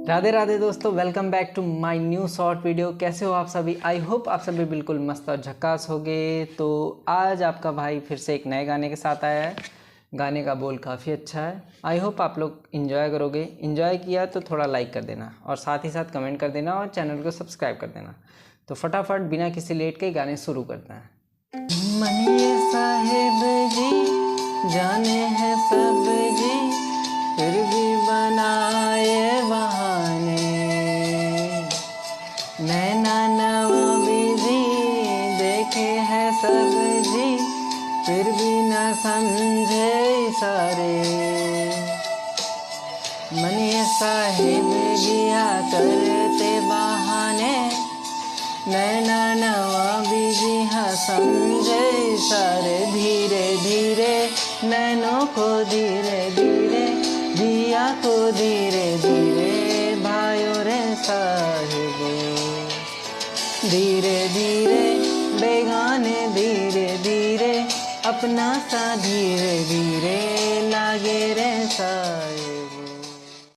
राधे राधे दोस्तों, welcome back to my new short video. कैसे हो आप सभी? आई होप आप सभी बिल्कुल मस्त और झक्कास होगे। तो आज आपका भाई फिर से एक नए गाने के साथ आया है। गाने का बोल काफ़ी अच्छा है। आई होप आप लोग इन्जॉय करोगे। इन्जॉय किया तो थोड़ा लाइक कर देना और साथ ही साथ कमेंट कर देना और चैनल को सब्सक्राइब कर देना। तो फटाफट बिना किसी लेट के गाने शुरू करते हैं। मनिए साहेब जी जाने हैं सब जी, फिर भी बनाए बहाने। नैना नवाबी जी देखे हैं सब जी, फिर भी न समझे इशारे। मनिए साहिब जिया करते बहाने, नैना नवाबी जी हाँ समझे इशारे। धीरे धीरे नैनों को धीरे धीरे, जिया को धीरे धीरे, भाइयों रे साहिबो। धीरे धीरे बेगाने धीरे धीरे, अपना सा धीरे धीरे लागे रे साहिबो।